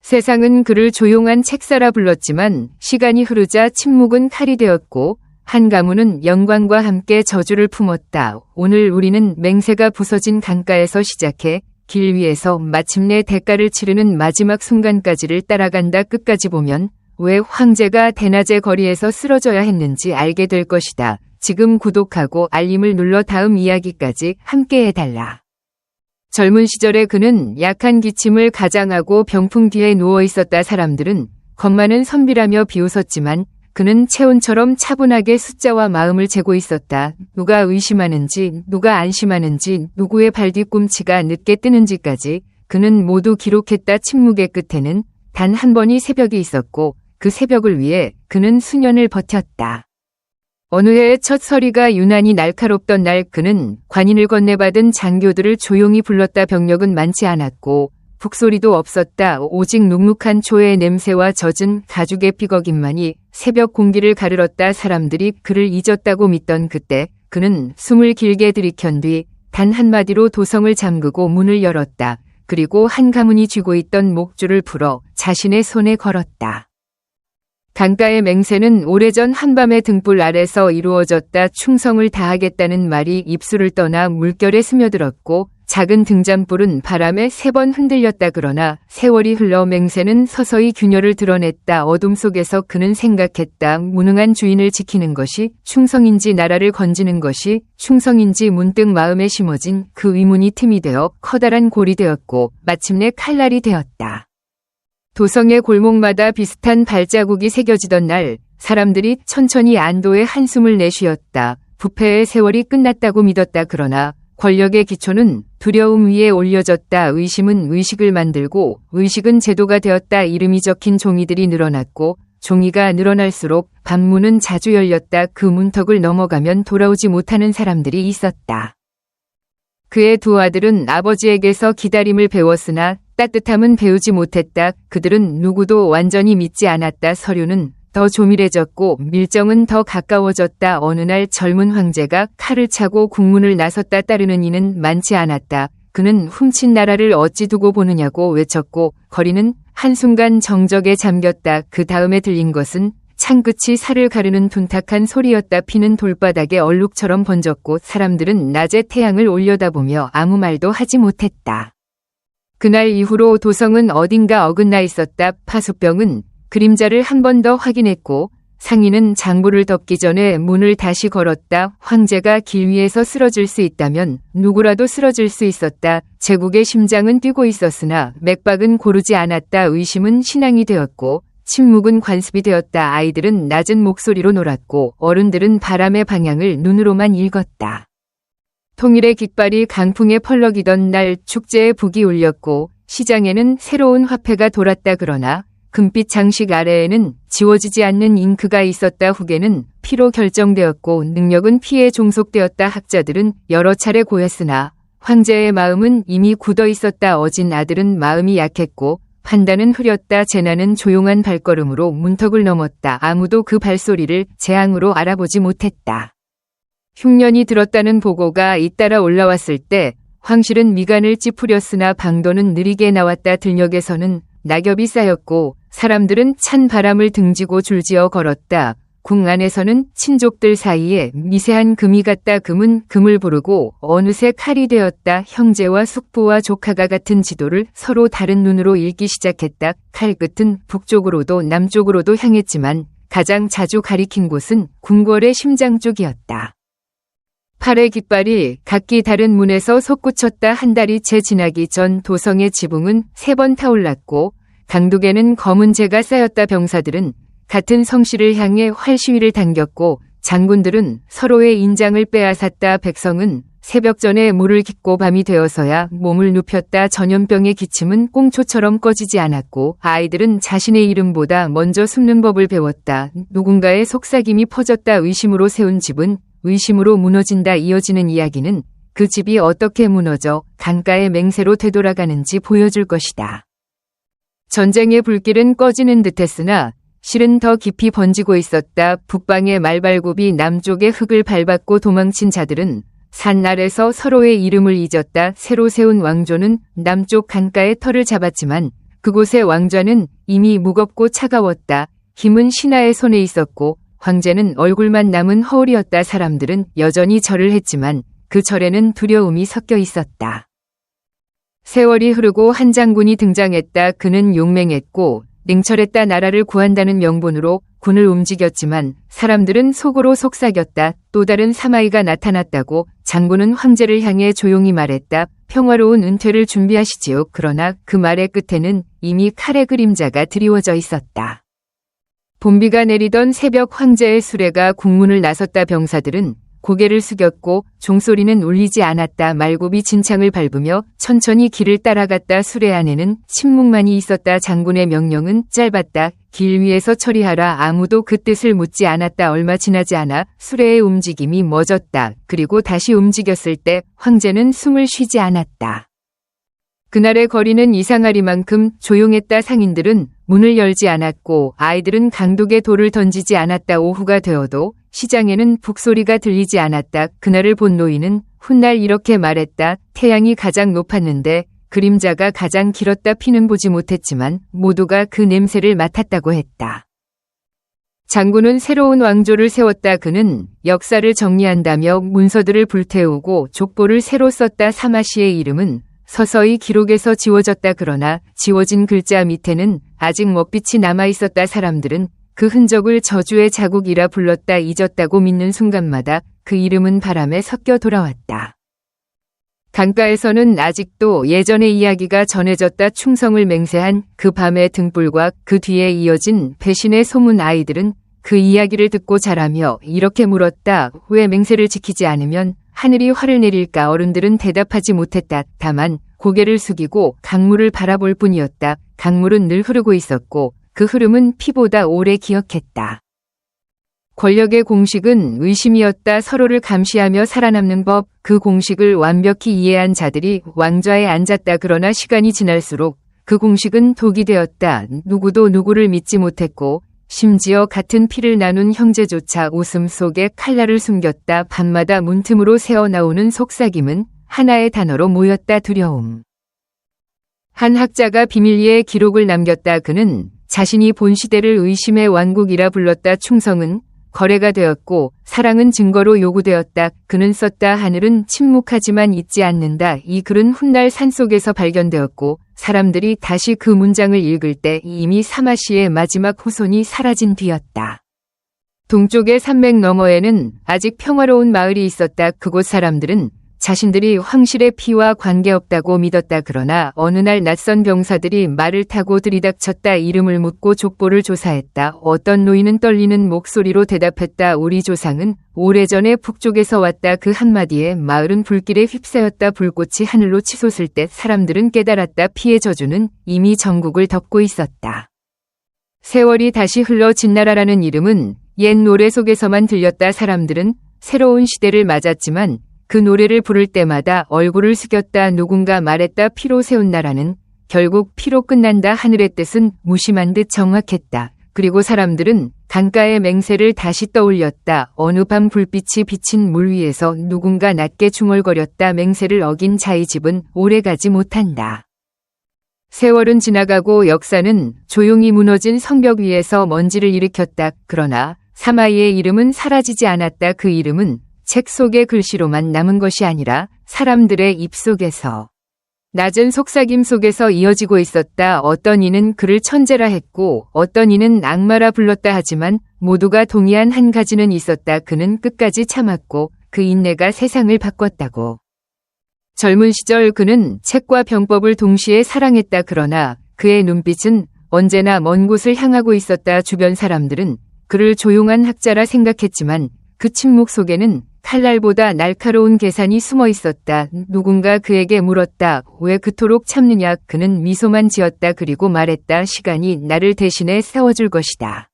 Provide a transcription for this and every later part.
세상은 그를 조용한 책사라 불렀지만 시간이 흐르자 침묵은 칼이 되었고 한 가문은 영광과 함께 저주를 품었다. 오늘 우리는 맹세가 부서진 강가에서 시작해 길 위에서 마침내 대가를 치르는 마지막 순간까지를 따라간다. 끝까지 보면 왜 황제가 대낮의 거리에서 쓰러져야 했는지 알게 될 것이다. 지금 구독하고 알림을 눌러 다음 이야기까지 함께 해달라. 젊은 시절에 그는 약한 기침을 가장하고 병풍 뒤에 누워 있었다. 사람들은 겁많은 선비라며 비웃었지만 그는 체온처럼 차분하게 숫자와 마음을 재고 있었다. 누가 의심하는지, 누가 안심하는지, 누구의 발뒤꿈치가 늦게 뜨는지까지 그는 모두 기록했다. 침묵의 끝에는 단 한 번의 새벽이 있었고 그 새벽을 위해 그는 수년을 버텼다. 어느 해의 첫 서리가 유난히 날카롭던 날 그는 관인을 건네받은 장교들을 조용히 불렀다. 병력은 많지 않았고 북소리도 없었다. 오직 눅눅한 초의 냄새와 젖은 가죽의 삐걱임만이 새벽 공기를 가르렀다. 사람들이 그를 잊었다고 믿던 그때 그는 숨을 길게 들이켠 뒤 단 한마디로 도성을 잠그고 문을 열었다. 그리고 한 가문이 쥐고 있던 목줄을 풀어 자신의 손에 걸었다. 강가의 맹세는 오래전 한밤의 등불 아래서 이루어졌다. 충성을 다하겠다는 말이 입술을 떠나 물결에 스며들었고 작은 등잔불은 바람에 3번 흔들렸다. 그러나 세월이 흘러 맹세는 서서히 균열을 드러냈다. 어둠 속에서 그는 생각했다. 무능한 주인을 지키는 것이 충성인지 나라를 건지는 것이 충성인지. 문득 마음에 심어진 그 의문이 틈이 되어 커다란 골이 되었고 마침내 칼날이 되었다. 도성의 골목마다 비슷한 발자국이 새겨지던 날 사람들이 천천히 안도의 한숨을 내쉬었다. 부패의 세월이 끝났다고 믿었다. 그러나 권력의 기초는 두려움 위에 올려졌다. 의심은 의식을 만들고 의식은 제도가 되었다. 이름이 적힌 종이들이 늘어났고 종이가 늘어날수록 밤문은 자주 열렸다. 그 문턱을 넘어가면 돌아오지 못하는 사람들이 있었다. 그의 두 아들은 아버지에게서 기다림을 배웠으나 따뜻함은 배우지 못했다. 그들은 누구도 완전히 믿지 않았다. 서류는 더 조밀해졌고 밀정은 더 가까워졌다. 어느 날 젊은 황제가 칼을 차고 국문을 나섰다. 따르는 이는 많지 않았다. 그는 훔친 나라를 어찌 두고 보느냐고 외쳤고 거리는 한순간 정적에 잠겼다. 그 다음에 들린 것은 창끝이 살을 가르는 둔탁한 소리였다. 피는 돌바닥에 얼룩처럼 번졌고 사람들은 낮에 태양을 올려다보며 아무 말도 하지 못했다. 그날 이후로 도성은 어딘가 어긋나 있었다. 파수병은 그림자를 한 번 더 확인했고 상인은 장부를 덮기 전에 문을 다시 걸었다. 황제가 길 위에서 쓰러질 수 있다면 누구라도 쓰러질 수 있었다. 제국의 심장은 뛰고 있었으나 맥박은 고르지 않았다. 의심은 신앙이 되었고 침묵은 관습이 되었다. 아이들은 낮은 목소리로 놀았고 어른들은 바람의 방향을 눈으로만 읽었다. 통일의 깃발이 강풍에 펄럭이던 날 축제의 북이 울렸고 시장에는 새로운 화폐가 돌았다. 그러나 금빛 장식 아래에는 지워지지 않는 잉크가 있었다. 후계는 피로 결정되었고 능력은 피에 종속되었다. 학자들은 여러 차례 고했으나 황제의 마음은 이미 굳어 있었다. 어진 아들은 마음이 약했고 판단은 흐렸다. 제나는 조용한 발걸음으로 문턱을 넘었다. 아무도 그 발소리를 재앙으로 알아보지 못했다. 흉년이 들었다는 보고가 잇따라 올라왔을 때 황실은 미간을 찌푸렸으나 방도는 느리게 나왔다. 들녘에서는 낙엽이 쌓였고 사람들은 찬 바람을 등지고 줄지어 걸었다. 궁 안에서는 친족들 사이에 미세한 금이 갔다. 금은 금을 부르고 어느새 칼이 되었다. 형제와 숙부와 조카가 같은 지도를 서로 다른 눈으로 읽기 시작했다. 칼끝은 북쪽으로도 남쪽으로도 향했지만 가장 자주 가리킨 곳은 궁궐의 심장 쪽이었다. 팔의 깃발이 각기 다른 문에서 솟구쳤다. 한 달이 채 지나기 전 도성의 지붕은 3번 타올랐고 강둑에는 검은 재가 쌓였다. 병사들은 같은 성씨를 향해 활시위를 당겼고 장군들은 서로의 인장을 빼앗았다. 백성은 새벽 전에 물을 깃고 밤이 되어서야 몸을 눕혔다. 전염병의 기침은 꽁초처럼 꺼지지 않았고 아이들은 자신의 이름보다 먼저 숨는 법을 배웠다. 누군가의 속삭임이 퍼졌다. 의심으로 세운 집은 의심으로 무너진다. 이어지는 이야기는 그 집이 어떻게 무너져 강가의 맹세로 되돌아가는지 보여줄 것이다. 전쟁의 불길은 꺼지는 듯했으나 실은 더 깊이 번지고 있었다. 북방의 말발굽이 남쪽의 흙을 밟았고 도망친 자들은 산 아래서 서로의 이름을 잊었다. 새로 세운 왕조는 남쪽 강가의 터를 잡았지만 그곳의 왕좌는 이미 무겁고 차가웠다. 힘은 신하의 손에 있었고 황제는 얼굴만 남은 허울이었다. 사람들은 여전히 절을 했지만 그 절에는 두려움이 섞여 있었다. 세월이 흐르고 한 장군이 등장했다. 그는 용맹했고 냉철했다. 나라를 구한다는 명분으로 군을 움직였지만 사람들은 속으로 속삭였다. 또 다른 사마이가 나타났다고. 장군은 황제를 향해 조용히 말했다. 평화로운 은퇴를 준비하시지요. 그러나 그 말의 끝에는 이미 칼의 그림자가 드리워져 있었다. 봄비가 내리던 새벽 황제의 수레가 국문을 나섰다. 병사들은 고개를 숙였고 종소리는 울리지 않았다. 말굽이 진창을 밟으며 천천히 길을 따라갔다. 수레 안에는 침묵만이 있었다. 장군의 명령은 짧았다. 길 위에서 처리하라. 아무도 그 뜻을 묻지 않았다. 얼마 지나지 않아 수레의 움직임이 멎었다. 그리고 다시 움직였을 때 황제는 숨을 쉬지 않았다. 그날의 거리는 이상하리만큼 조용했다. 상인들은 문을 열지 않았고 아이들은 강둑에 돌을 던지지 않았다. 오후가 되어도 시장에는 북소리가 들리지 않았다. 그날을 본 노인은 훗날 이렇게 말했다. 태양이 가장 높았는데 그림자가 가장 길었다. 피는 보지 못했지만 모두가 그 냄새를 맡았다고 했다. 장군은 새로운 왕조를 세웠다. 그는 역사를 정리한다며 문서들을 불태우고 족보를 새로 썼다. 사마시의 이름은 서서히 기록에서 지워졌다. 그러나 지워진 글자 밑에는 아직 먹빛이 남아있었다. 사람들은 그 흔적을 저주의 자국이라 불렀다. 잊었다고 믿는 순간마다 그 이름은 바람에 섞여 돌아왔다. 강가에서는 아직도 예전의 이야기가 전해졌다. 충성을 맹세한 그 밤의 등불과 그 뒤에 이어진 배신의 소문. 아이들은 그 이야기를 듣고 자라며 이렇게 물었다. 왜 맹세를 지키지 않으면 하늘이 화를 내릴까? 어른들은 대답하지 못했다. 다만 고개를 숙이고 강물을 바라볼 뿐이었다. 강물은 늘 흐르고 있었고 그 흐름은 피보다 오래 기억했다. 권력의 공식은 의심이었다. 서로를 감시하며 살아남는 법. 그 공식을 완벽히 이해한 자들이 왕좌에 앉았다. 그러나 시간이 지날수록 그 공식은 독이 되었다. 누구도 누구를 믿지 못했고 심지어 같은 피를 나눈 형제조차 웃음 속에 칼날을 숨겼다. 밤마다 문틈으로 새어나오는 속삭임은 하나의 단어로 모였다. 두려움. 한 학자가 비밀리에 기록을 남겼다. 그는 자신이 본 시대를 의심의 왕국이라 불렀다. 충성은 거래가 되었고 사랑은 증거로 요구되었다. 그는 썼다. 하늘은 침묵하지만 잊지 않는다. 이 글은 훗날 산속에서 발견되었고 사람들이 다시 그 문장을 읽을 때 이미 사마시의 마지막 후손이 사라진 뒤였다. 동쪽의 산맥 너머에는 아직 평화로운 마을이 있었다. 그곳 사람들은 자신들이 황실의 피와 관계없다고 믿었다. 그러나 어느 날 낯선 병사들이 말을 타고 들이닥쳤다. 이름을 묻고 족보를 조사했다. 어떤 노인은 떨리는 목소리로 대답했다. 우리 조상은 오래전에 북쪽에서 왔다. 그 한마디에 마을은 불길에 휩싸였다. 불꽃이 하늘로 치솟을 때 사람들은 깨달았다. 피의 저주는 이미 전국을 덮고 있었다. 세월이 다시 흘러 진나라라는 이름은 옛 노래 속에서만 들렸다. 사람들은 새로운 시대를 맞았지만 그 노래를 부를 때마다 얼굴을 숙였다. 누군가 말했다. 피로 세운 나라는 결국 피로 끝난다. 하늘의 뜻은 무심한 듯 정확했다. 그리고 사람들은 강가의 맹세를 다시 떠올렸다. 어느 밤 불빛이 비친 물 위에서 누군가 낮게 중얼거렸다. 맹세를 어긴 자의 집은 오래가지 못한다. 세월은 지나가고 역사는 조용히 무너진 성벽 위에서 먼지를 일으켰다. 그러나 사마이의 이름은 사라지지 않았다. 그 이름은 책 속의 글씨로만 남은 것이 아니라 사람들의 입속에서 낮은 속삭임 속에서 이어지고 있었다. 어떤 이는 그를 천재라 했고 어떤 이는 악마라 불렀다. 하지만 모두가 동의한 한 가지는 있었다. 그는 끝까지 참았고 그 인내가 세상을 바꿨다고. 젊은 시절 그는 책과 병법을 동시에 사랑했다. 그러나 그의 눈빛은 언제나 먼 곳을 향하고 있었다. 주변 사람들은 그를 조용한 학자라 생각했지만 그 침묵 속에는 칼날보다 날카로운 계산이 숨어 있었다. 누군가 그에게 물었다. 왜 그토록 참느냐? 그는 미소만 지었다. 그리고 말했다. 시간이 나를 대신해 싸워줄 것이다.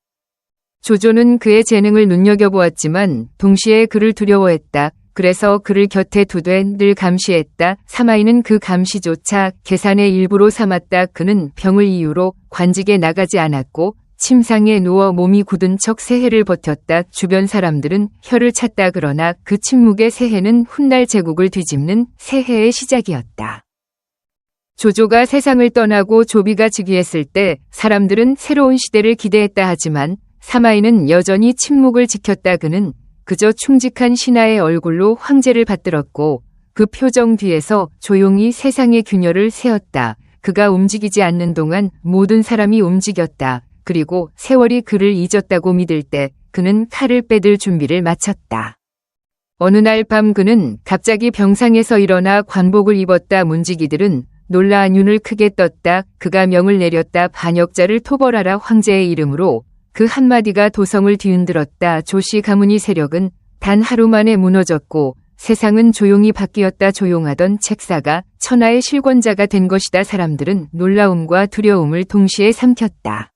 조조는 그의 재능을 눈여겨보았지만 동시에 그를 두려워했다. 그래서 그를 곁에 두되 늘 감시했다. 사마이는 그 감시조차 계산의 일부로 삼았다. 그는 병을 이유로 관직에 나가지 않았고 침상에 누워 몸이 굳은 척 새해를 버텼다. 주변 사람들은 혀를 찼다. 그러나 그 침묵의 새해는 훗날 제국을 뒤집는 새해의 시작이었다. 조조가 세상을 떠나고 조비가 즉위했을 때 사람들은 새로운 시대를 기대했다 하지만 사마이는 여전히 침묵을 지켰다. 그는 그저 충직한 신하의 얼굴로 황제를 받들었고 그 표정 뒤에서 조용히 세상의 균열을 세웠다. 그가 움직이지 않는 동안 모든 사람이 움직였다. 그리고 세월이 그를 잊었다고 믿을 때 그는 칼을 빼들 준비를 마쳤다. 어느 날 밤 그는 갑자기 병상에서 일어나 관복을 입었다. 문지기들은 놀라 눈을 크게 떴다. 그가 명을 내렸다. 반역자를 토벌하라. 황제의 이름으로 그 한마디가 도성을 뒤흔들었다. 조씨 가문의 세력은 단 하루 만에 무너졌고 세상은 조용히 바뀌었다. 조용하던 책사가 천하의 실권자가 된 것이다. 사람들은 놀라움과 두려움을 동시에 삼켰다.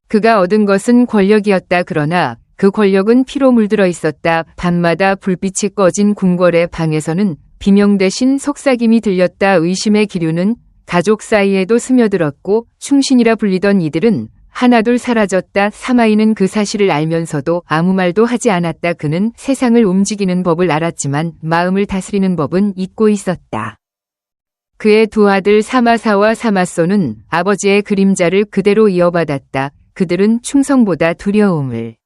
그가 얻은 것은 권력이었다. 그러나 그 권력은 피로 물들어 있었다. 밤마다 불빛이 꺼진 궁궐의 방에서는 비명 대신 속삭임이 들렸다. 의심의 기류는 가족 사이에도 스며들었고 충신이라 불리던 이들은 하나둘 사라졌다. 사마이는 그 사실을 알면서도 아무 말도 하지 않았다. 그는 세상을 움직이는 법을 알았지만 마음을 다스리는 법은 잊고 있었다. 그의 두 아들 사마사와 사마소는 아버지의 그림자를 그대로 이어받았다. 그들은 충성보다 두려움을,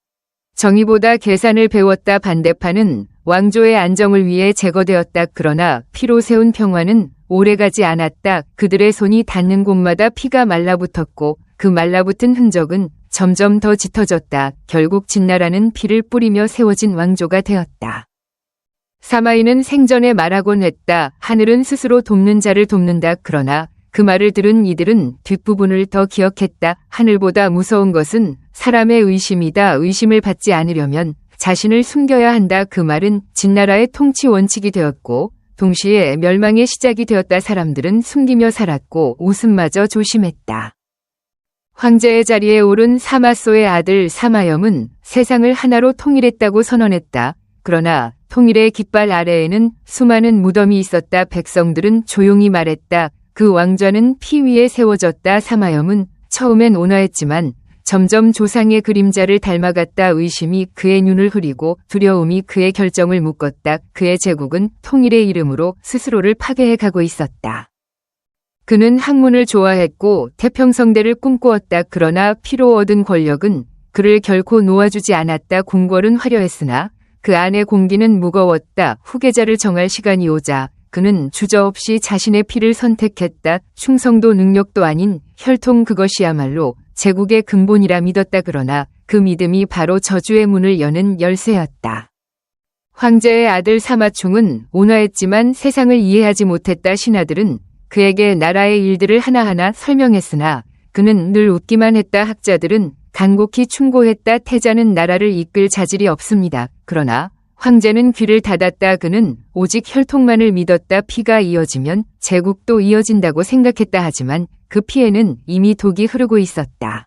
정의보다 계산을 배웠다. 반대파는 왕조의 안정을 위해 제거되었다. 그러나 피로 세운 평화는 오래가지 않았다. 그들의 손이 닿는 곳마다 피가 말라붙었고 그 말라붙은 흔적은 점점 더 짙어졌다. 결국 진나라는 피를 뿌리며 세워진 왕조가 되었다. 사마이는 생전에 말하곤 했다. 하늘은 스스로 돕는 자를 돕는다. 그러나 그 말을 들은 이들은 뒷부분을 더 기억했다. 하늘보다 무서운 것은 사람의 의심이다. 의심을 받지 않으려면 자신을 숨겨야 한다. 그 말은 진나라의 통치 원칙이 되었고 동시에 멸망의 시작이 되었다. 사람들은 숨기며 살았고 웃음마저 조심했다. 황제의 자리에 오른 사마소의 아들 사마염은 세상을 하나로 통일했다고 선언했다. 그러나 통일의 깃발 아래에는 수많은 무덤이 있었다. 백성들은 조용히 말했다. 그 왕좌는 피 위에 세워졌다. 사마염은 처음엔 온화했지만 점점 조상의 그림자를 닮아갔다. 의심이 그의 눈을 흐리고 두려움이 그의 결정을 묶었다. 그의 제국은 통일의 이름으로 스스로를 파괴해 가고 있었다. 그는 학문을 좋아했고 태평성대를 꿈꾸었다. 그러나 피로 얻은 권력은 그를 결코 놓아주지 않았다. 궁궐은 화려했으나 그 안의 공기는 무거웠다. 후계자를 정할 시간이 오자 그는 주저없이 자신의 피를 선택했다. 충성도 능력도 아닌 혈통, 그것이야말로 제국의 근본이라 믿었다. 그러나 그 믿음이 바로 저주의 문을 여는 열쇠였다. 황제의 아들 사마충은 온화했지만 세상을 이해하지 못했다. 신하들은 그에게 나라의 일들을 하나하나 설명했으나 그는 늘 웃기만 했다. 학자들은 간곡히 충고했다. 태자는 나라를 이끌 자질이 없습니다. 그러나 황제는 귀를 닫았다. 그는 오직 혈통만을 믿었다. 피가 이어지면 제국도 이어진다고 생각했다. 하지만 그 피에는 이미 독이 흐르고 있었다.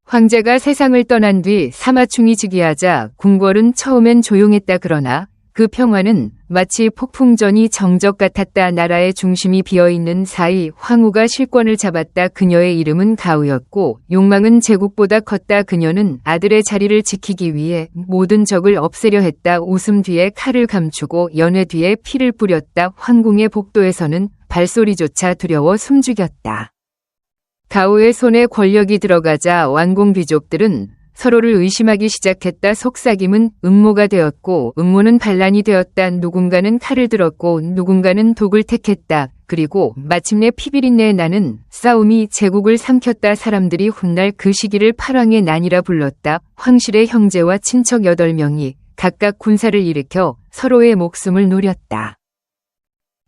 황제가 세상을 떠난 뒤 사마충이 즉위하자 궁궐은 처음엔 조용했다. 그러나 그 평화는 마치 폭풍전이 정적 같았다. 나라의 중심이 비어있는 사이 황후가 실권을 잡았다. 그녀의 이름은 가우였고 욕망은 제국보다 컸다. 그녀는 아들의 자리를 지키기 위해 모든 적을 없애려 했다. 웃음 뒤에 칼을 감추고 연회 뒤에 피를 뿌렸다. 황궁의 복도에서는 발소리조차 두려워 숨죽였다. 가우의 손에 권력이 들어가자 왕궁 귀족들은 서로를 의심하기 시작했다. 속삭임은 음모가 되었고 음모는 반란이 되었다. 누군가는 칼을 들었고 누군가는 독을 택했다. 그리고 마침내 피비린내에 나는 싸움이 제국을 삼켰다. 사람들이 훗날 그 시기를 팔왕의 난이라 불렀다. 황실의 형제와 친척 8명이 각각 군사를 일으켜 서로의 목숨을 노렸다.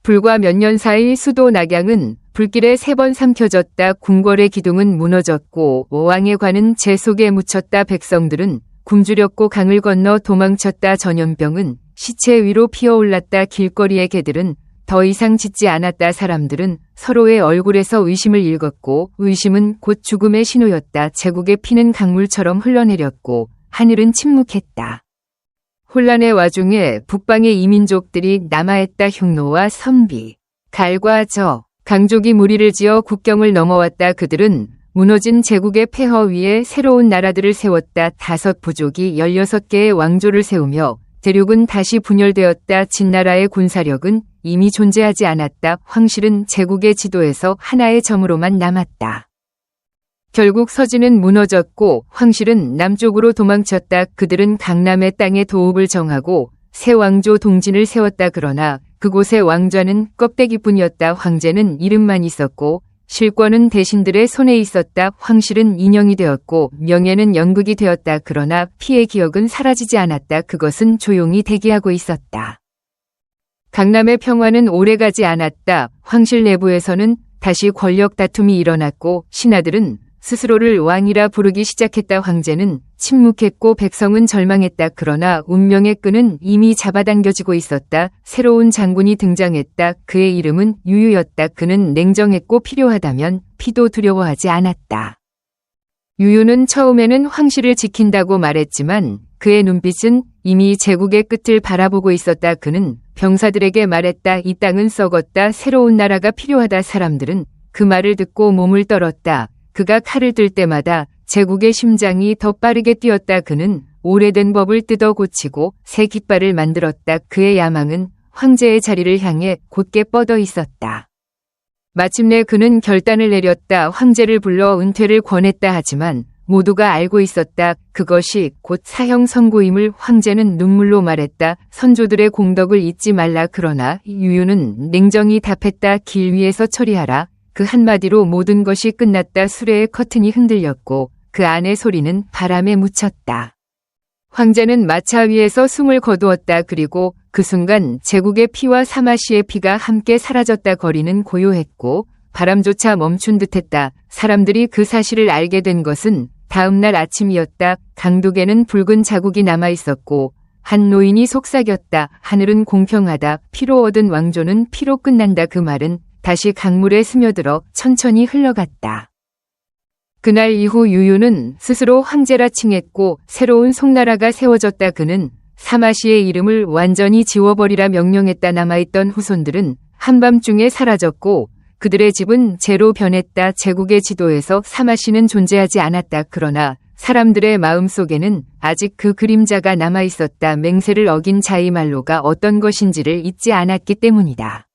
불과 몇 년 사이 수도 낙양은 불길에 3번 삼켜졌다. 궁궐의 기둥은 무너졌고 왕의 관은 재 속에 묻혔다. 백성들은 굶주렸고 강을 건너 도망쳤다. 전염병은 시체 위로 피어올랐다. 길거리의 개들은 더 이상 짖지 않았다. 사람들은 서로의 얼굴에서 의심을 읽었고 의심은 곧 죽음의 신호였다. 제국의 피는 강물처럼 흘러내렸고 하늘은 침묵했다. 혼란의 와중에 북방의 이민족들이 남하했다. 흉노와 선비, 갈과 저, 강족이 무리를 지어 국경을 넘어왔다. 그들은 무너진 제국의 폐허 위에 새로운 나라들을 세웠다. 5 부족이 16개의 왕조를 세우며 대륙은 다시 분열되었다. 진나라의 군사력은 이미 존재하지 않았다. 황실은 제국의 지도에서 하나의 점으로만 남았다. 결국 서진은 무너졌고 황실은 남쪽으로 도망쳤다. 그들은 강남의 땅에 도읍을 정하고 새 왕조 동진을 세웠다. 그러나 그곳의 왕좌는 껍데기뿐이었다. 황제는 이름만 있었고 실권은 대신들의 손에 있었다. 황실은 인형이 되었고 명예는 연극이 되었다. 그러나 피의 기억은 사라지지 않았다. 그것은 조용히 대기하고 있었다. 강남의 평화는 오래가지 않았다. 황실 내부에서는 다시 권력 다툼이 일어났고 신하들은 스스로를 왕이라 부르기 시작했다. 황제는 침묵했고 백성은 절망했다. 그러나 운명의 끈은 이미 잡아당겨지고 있었다. 새로운 장군이 등장했다. 그의 이름은 유유였다. 그는 냉정했고 필요하다면 피도 두려워하지 않았다. 유유는 처음에는 황실을 지킨다고 말했지만 그의 눈빛은 이미 제국의 끝을 바라보고 있었다. 그는 병사들에게 말했다. 이 땅은 썩었다. 새로운 나라가 필요하다. 사람들은 그 말을 듣고 몸을 떨었다. 그가 칼을 들 때마다 제국의 심장이 더 빠르게 뛰었다. 그는 오래된 법을 뜯어 고치고 새 깃발을 만들었다. 그의 야망은 황제의 자리를 향해 곧게 뻗어 있었다. 마침내 그는 결단을 내렸다. 황제를 불러 은퇴를 권했다. 하지만 모두가 알고 있었다. 그것이 곧 사형 선고임을. 황제는 눈물로 말했다. 선조들의 공덕을 잊지 말라. 그러나 유유는 냉정히 답했다. 길 위에서 처리하라. 그 한마디로 모든 것이 끝났다. 수레의 커튼이 흔들렸고 그 안의 소리는 바람에 묻혔다. 황제는 마차 위에서 숨을 거두었다. 그리고 그 순간 제국의 피와 사마시의 피가 함께 사라졌다. 거리는 고요했고 바람조차 멈춘 듯했다. 사람들이 그 사실을 알게 된 것은 다음 날 아침이었다. 강둑에는 붉은 자국이 남아있었고 한 노인이 속삭였다. 하늘은 공평하다. 피로 얻은 왕조는 피로 끝난다. 그 말은 다시 강물에 스며들어 천천히 흘러갔다. 그날 이후 유유는 스스로 황제라 칭했고 새로운 송나라가 세워졌다. 그는 사마시의 이름을 완전히 지워버리라 명령했다. 남아있던 후손들은 한밤중에 사라졌고 그들의 집은 재로 변했다. 제국의 지도에서 사마시는 존재하지 않았다. 그러나 사람들의 마음속에는 아직 그 그림자가 남아있었다. 맹세를 어긴 자의 말로가 어떤 것인지를 잊지 않았기 때문이다.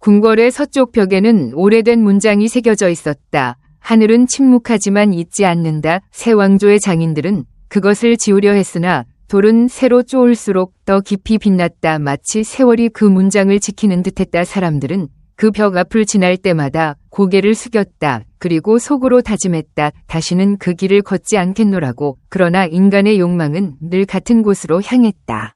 궁궐의 서쪽 벽에는 오래된 문장이 새겨져 있었다. 하늘은 침묵하지만 잊지 않는다. 새 왕조의 장인들은 그것을 지우려 했으나 돌은 새로 쪼을수록 더 깊이 빛났다. 마치 세월이 그 문장을 지키는 듯했다. 사람들은 그 벽 앞을 지날 때마다 고개를 숙였다. 그리고 속으로 다짐했다. 다시는 그 길을 걷지 않겠노라고. 그러나 인간의 욕망은 늘 같은 곳으로 향했다.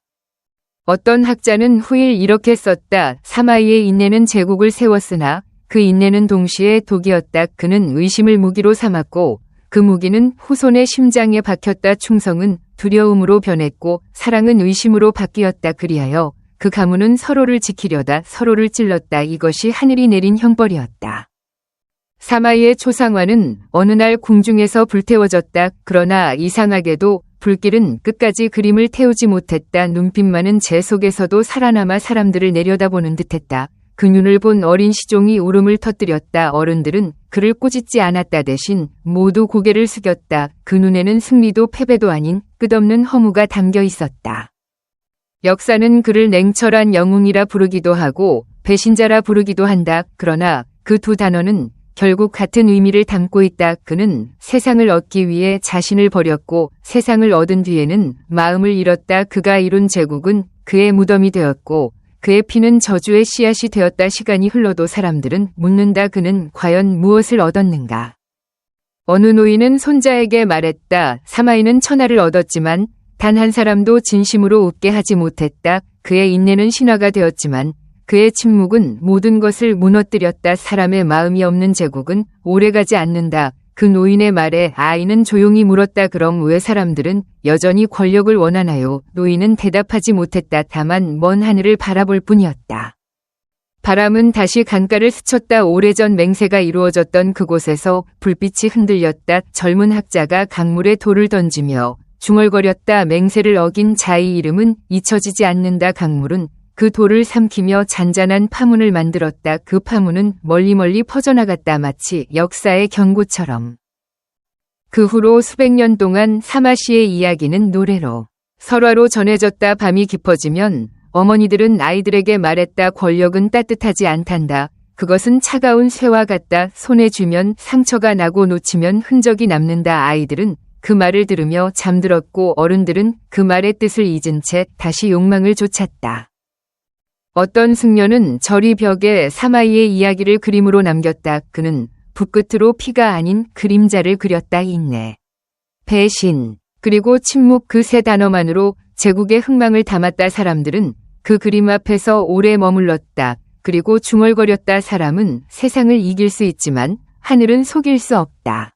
어떤 학자는 후일 이렇게 썼다. 사마이의 인내는 제국을 세웠으나 그 인내는 동시에 독이었다. 그는 의심을 무기로 삼았고 그 무기는 후손의 심장에 박혔다. 충성은 두려움으로 변했고 사랑은 의심으로 바뀌었다. 그리하여 그 가문은 서로를 지키려다 서로를 찔렀다. 이것이 하늘이 내린 형벌이었다. 사마이의 초상화는 어느 날 궁중에서 불태워졌다. 그러나 이상하게도 불길은 끝까지 그림을 태우지 못했다. 눈빛만은 제 속에서도 살아남아 사람들을 내려다보는 듯했다. 그 눈을 본 어린 시종이 울음을 터뜨렸다. 어른들은 그를 꾸짖지 않았다. 대신 모두 고개를 숙였다. 그 눈에는 승리도 패배도 아닌 끝없는 허무가 담겨 있었다. 역사는 그를 냉철한 영웅이라 부르기도 하고 배신자라 부르기도 한다. 그러나 그 두 단어는 결국 같은 의미를 담고 있다. 그는 세상을 얻기 위해 자신을 버렸고 세상을 얻은 뒤에는 마음을 잃었다. 그가 이룬 제국은 그의 무덤이 되었고 그의 피는 저주의 씨앗이 되었다. 시간이 흘러도 사람들은 묻는다. 그는 과연 무엇을 얻었는가? 어느 노인은 손자에게 말했다. 사마이는 천하를 얻었지만 단 한 사람도 진심으로 웃게 하지 못했다. 그의 인내는 신화가 되었지만 그의 침묵은 모든 것을 무너뜨렸다. 사람의 마음이 없는 제국은 오래가지 않는다. 그 노인의 말에 아이는 조용히 물었다. 그럼 왜 사람들은 여전히 권력을 원하나요? 노인은 대답하지 못했다. 다만 먼 하늘을 바라볼 뿐이었다. 바람은 다시 강가를 스쳤다. 오래전 맹세가 이루어졌던 그곳에서 불빛이 흔들렸다. 젊은 학자가 강물에 돌을 던지며 중얼거렸다. 맹세를 어긴 자의 이름은 잊혀지지 않는다. 강물은 그 돌을 삼키며 잔잔한 파문을 만들었다. 그 파문은 멀리 퍼져나갔다. 마치 역사의 경고처럼. 그 후로 수백 년 동안 사마시의 이야기는 노래로 설화로 전해졌다. 밤이 깊어지면 어머니들은 아이들에게 말했다. 권력은 따뜻하지 않단다. 그것은 차가운 쇠와 같다. 손에 쥐면 상처가 나고 놓치면 흔적이 남는다. 아이들은 그 말을 들으며 잠들었고 어른들은 그 말의 뜻을 잊은 채 다시 욕망을 쫓았다. 어떤 승려는 저리 벽에 사마이의 이야기를 그림으로 남겼다. 그는 붓끝으로 피가 아닌 그림자를 그렸다. 인내, 배신, 그리고 침묵 그 세 단어만으로 제국의 흥망을 담았다. 사람들은 그 그림 앞에서 오래 머물렀다. 그리고 중얼거렸다. 사람은 세상을 이길 수 있지만 하늘은 속일 수 없다.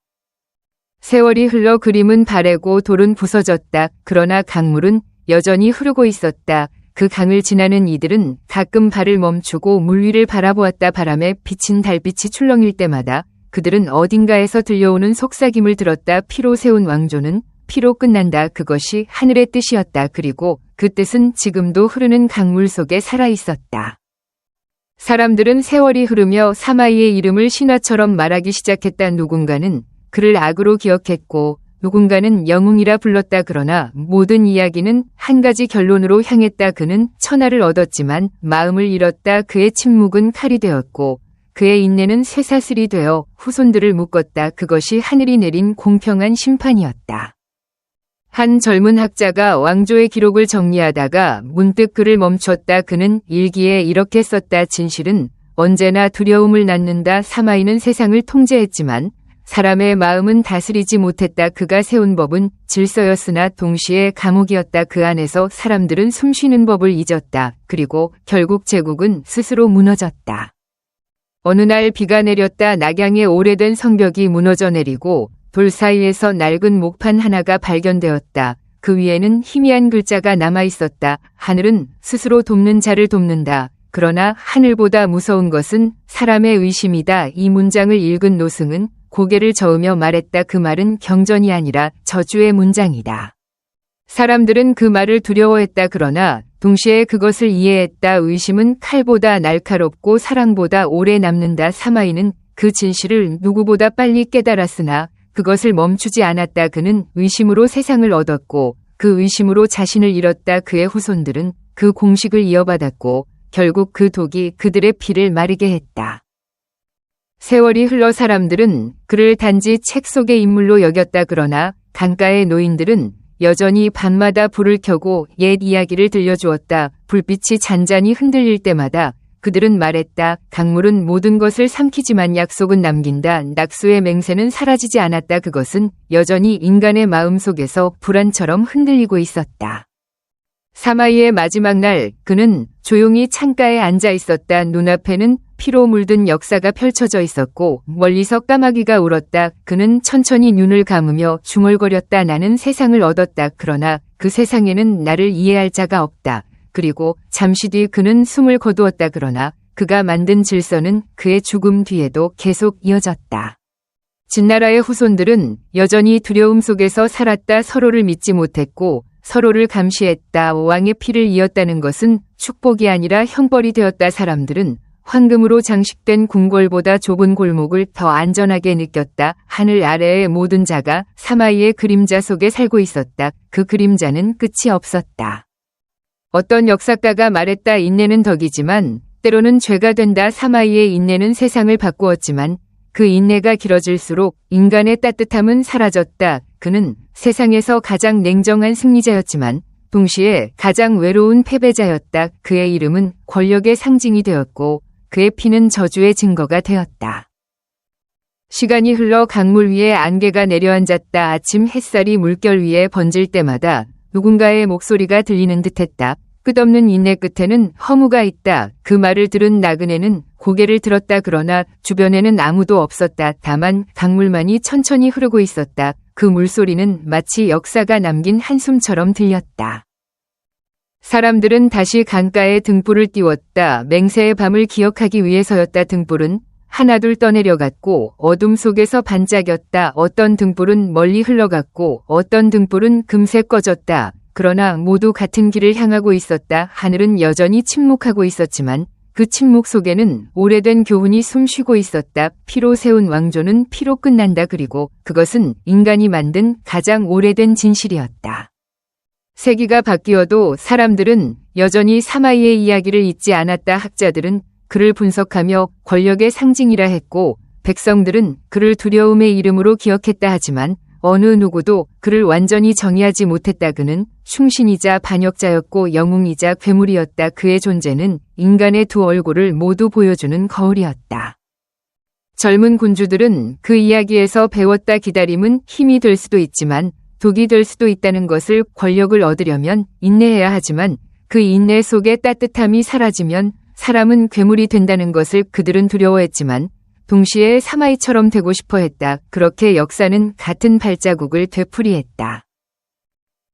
세월이 흘러 그림은 바래고 돌은 부서졌다. 그러나 강물은 여전히 흐르고 있었다. 그 강을 지나는 이들은 가끔 발을 멈추고 물 위를 바라보았다. 바람에 비친 달빛이 출렁일 때마다 그들은 어딘가에서 들려오는 속삭임을 들었다. 피로 세운 왕조는 피로 끝난다. 그것이 하늘의 뜻이었다. 그리고 그 뜻은 지금도 흐르는 강물 속에 살아있었다. 사람들은 세월이 흐르며 사마이의 이름을 신화처럼 말하기 시작했다. 누군가는 그를 악으로 기억했고 누군가는 영웅이라 불렀다. 그러나 모든 이야기는 한 가지 결론으로 향했다. 그는 천하를 얻었지만 마음을 잃었다. 그의 침묵은 칼이 되었고 그의 인내는 쇠사슬이 되어 후손들을 묶었다. 그것이 하늘이 내린 공평한 심판이었다. 한 젊은 학자가 왕조의 기록을 정리하다가 문득 글을 멈췄다. 그는 일기에 이렇게 썼다. 진실은 언제나 두려움을 낳는다. 사마이는 세상을 통제했지만 사람의 마음은 다스리지 못했다. 그가 세운 법은 질서였으나 동시에 감옥이었다. 그 안에서 사람들은 숨쉬는 법을 잊었다. 그리고 결국 제국은 스스로 무너졌다. 어느 날 비가 내렸다. 낙양의 오래된 성벽이 무너져 내리고 돌 사이에서 낡은 목판 하나가 발견되었다. 그 위에는 희미한 글자가 남아있었다. 하늘은 스스로 돕는 자를 돕는다. 그러나 하늘보다 무서운 것은 사람의 의심이다. 이 문장을 읽은 노승은 고개를 저으며 말했다. 그 말은 경전이 아니라 저주의 문장이다. 사람들은 그 말을 두려워했다. 그러나 동시에 그것을 이해했다. 의심은 칼보다 날카롭고 사랑보다 오래 남는다. 사마이는 그 진실을 누구보다 빨리 깨달았으나 그것을 멈추지 않았다. 그는 의심으로 세상을 얻었고 그 의심으로 자신을 잃었다. 그의 후손들은 그 공식을 이어받았고 결국 그 독이 그들의 피를 마르게 했다. 세월이 흘러 사람들은 그를 단지 책 속의 인물로 여겼다. 그러나 강가의 노인들은 여전히 밤마다 불을 켜고 옛 이야기를 들려주었다. 불빛이 잔잔히 흔들릴 때마다 그들은 말했다. 강물은 모든 것을 삼키지만 약속은 남긴다. 낙수의 맹세는 사라지지 않았다. 그것은 여전히 인간의 마음속에서 불안처럼 흔들리고 있었다. 사마이의 마지막 날 그는 조용히 창가에 앉아 있었다. 눈앞에는 피로 물든 역사가 펼쳐져 있었고 멀리서 까마귀가 울었다. 그는 천천히 눈을 감으며 중얼거렸다. 나는 세상을 얻었다. 그러나 그 세상에는 나를 이해할 자가 없다. 그리고 잠시 뒤 그는 숨을 거두었다. 그러나 그가 만든 질서는 그의 죽음 뒤에도 계속 이어졌다. 진나라의 후손들은 여전히 두려움 속에서 살았다. 서로를 믿지 못했고 서로를 감시했다. 왕의 피를 이었다는 것은 축복이 아니라 형벌이 되었다. 사람들은 황금으로 장식된 궁궐보다 좁은 골목을 더 안전하게 느꼈다. 하늘 아래의 모든 자가 사마이의 그림자 속에 살고 있었다. 그 그림자는 끝이 없었다. 어떤 역사가가 말했다. 인내는 덕이지만 때로는 죄가 된다. 사마이의 인내는 세상을 바꾸었지만 그 인내가 길어질수록 인간의 따뜻함은 사라졌다. 그는 세상에서 가장 냉정한 승리자였지만 동시에 가장 외로운 패배자였다. 그의 이름은 권력의 상징이 되었고 그의 피는 저주의 증거가 되었다. 시간이 흘러 강물 위에 안개가 내려앉았다. 아침 햇살이 물결 위에 번질 때마다 누군가의 목소리가 들리는 듯했다. 끝없는 인내 끝에는 허무가 있다. 그 말을 들은 나그네는 고개를 들었다. 그러나 주변에는 아무도 없었다. 다만 강물만이 천천히 흐르고 있었다. 그 물소리는 마치 역사가 남긴 한숨처럼 들렸다. 사람들은 다시 강가에 등불을 띄웠다. 맹세의 밤을 기억하기 위해서였다. 등불은 하나둘 떠내려갔고 어둠 속에서 반짝였다. 어떤 등불은 멀리 흘러갔고 어떤 등불은 금세 꺼졌다. 그러나 모두 같은 길을 향하고 있었다. 하늘은 여전히 침묵하고 있었지만 그 침묵 속에는 오래된 교훈이 숨쉬고 있었다. 피로 세운 왕조는 피로 끝난다. 그리고 그것은 인간이 만든 가장 오래된 진실이었다. 세기가 바뀌어도 사람들은 여전히 사마이의 이야기를 잊지 않았다. 학자들은 그를 분석하며 권력의 상징이라 했고, 백성들은 그를 두려움의 이름으로 기억했다 하지만 어느 누구도 그를 완전히 정의하지 못했다. 그는 충신이자 반역자였고 영웅이자 괴물이었다. 그의 존재는 인간의 두 얼굴을 모두 보여주는 거울이었다. 젊은 군주들은 그 이야기에서 배웠다. 기다림은 힘이 될 수도 있지만 독이 될 수도 있다는 것을. 권력을 얻으려면 인내해야 하지만 그 인내 속에 따뜻함이 사라지면 사람은 괴물이 된다는 것을 그들은 두려워했지만 동시에 사마이처럼 되고 싶어 했다. 그렇게 역사는 같은 발자국을 되풀이했다.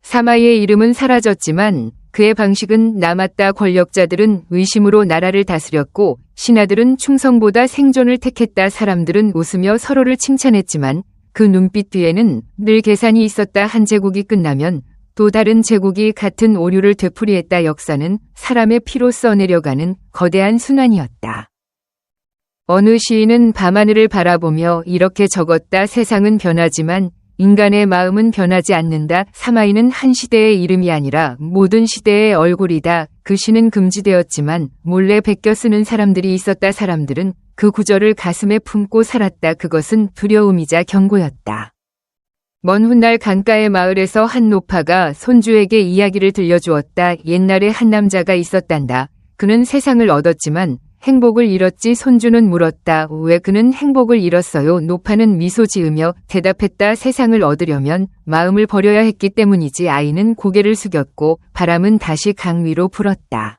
사마이의 이름은 사라졌지만 그의 방식은 남았다. 권력자들은 의심으로 나라를 다스렸고 신하들은 충성보다 생존을 택했다. 사람들은 웃으며 서로를 칭찬했지만 그 눈빛 뒤에는 늘 계산이 있었다. 한 제국이 끝나면 또 다른 제국이 같은 오류를 되풀이했다. 역사는 사람의 피로 써내려가는 거대한 순환이었다. 어느 시인은 밤하늘을 바라보며 이렇게 적었다. 세상은 변하지만 인간의 마음은 변하지 않는다. 사마이는 한 시대의 이름이 아니라 모든 시대의 얼굴이다. 그 시는 금지되었지만 몰래 베껴 쓰는 사람들이 있었다. 사람들은 그 구절을 가슴에 품고 살았다. 그것은 두려움이자 경고였다. 먼 훗날 강가의 마을에서 한 노파가 손주에게 이야기를 들려주었다. 옛날에 한 남자가 있었단다. 그는 세상을 얻었지만 행복을 잃었지. 손주는 물었다. 왜 그는 행복을 잃었어요? 노파는 미소 지으며 대답했다. 세상을 얻으려면 마음을 버려야 했기 때문이지. 아이는 고개를 숙였고 바람은 다시 강 위로 불었다.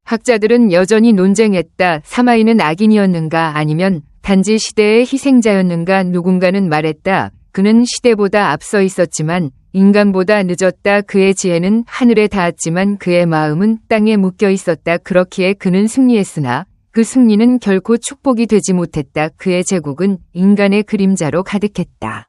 학자들은 여전히 논쟁했다. 사마이는 악인이었는가 아니면 단지 시대의 희생자였는가. 누군가는 말했다. 그는 시대보다 앞서 있었지만 인간보다 늦었다. 그의 지혜는 하늘에 닿았지만 그의 마음은 땅에 묶여 있었다. 그렇기에 그는 승리했으나 그 승리는 결코 축복이 되지 못했다. 그의 제국은 인간의 그림자로 가득했다.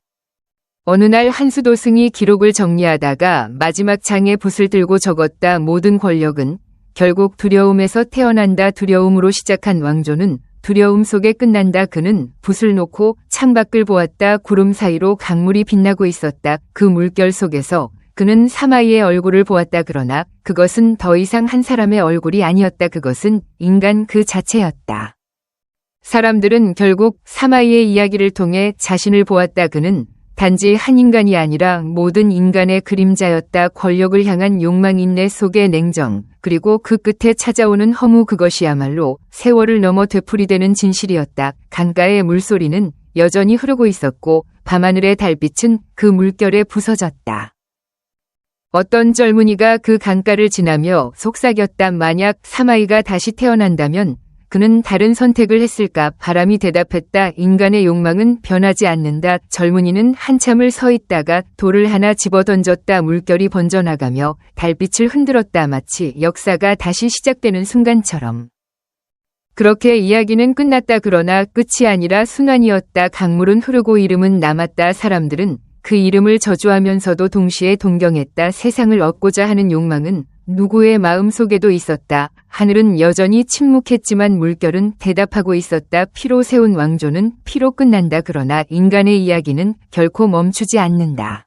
어느 날 한 수도승이 기록을 정리하다가 마지막 장에 붓을 들고 적었다. 모든 권력은 결국 두려움에서 태어난다. 두려움으로 시작한 왕조는 두려움 속에 끝난다. 그는 붓을 놓고 창밖을 보았다. 구름 사이로 강물이 빛나고 있었다. 그 물결 속에서 그는 사마이의 얼굴을 보았다. 그러나 그것은 더 이상 한 사람의 얼굴이 아니었다. 그것은 인간 그 자체였다. 사람들은 결국 사마이의 이야기를 통해 자신을 보았다. 그는 단지 한 인간이 아니라 모든 인간의 그림자였다. 권력을 향한 욕망, 인내 속의 냉정, 그리고 그 끝에 찾아오는 허무, 그것이야말로 세월을 넘어 되풀이되는 진실이었다. 강가의 물소리는 여전히 흐르고 있었고 밤하늘의 달빛은 그 물결에 부서졌다. 어떤 젊은이가 그 강가를 지나며 속삭였다. 만약 사마이가 다시 태어난다면 그는 다른 선택을 했을까? 바람이 대답했다. 인간의 욕망은 변하지 않는다. 젊은이는 한참을 서 있다가 돌을 하나 집어던졌다. 물결이 번져나가며 달빛을 흔들었다. 마치 역사가 다시 시작되는 순간처럼. 그렇게 이야기는 끝났다. 그러나 끝이 아니라 순환이었다. 강물은 흐르고 이름은 남았다. 사람들은 그 이름을 저주하면서도 동시에 동경했다. 세상을 얻고자 하는 욕망은 누구의 마음 속에도 있었다. 하늘은 여전히 침묵했지만 물결은 대답하고 있었다. 피로 세운 왕조는 피로 끝난다. 그러나 인간의 이야기는 결코 멈추지 않는다.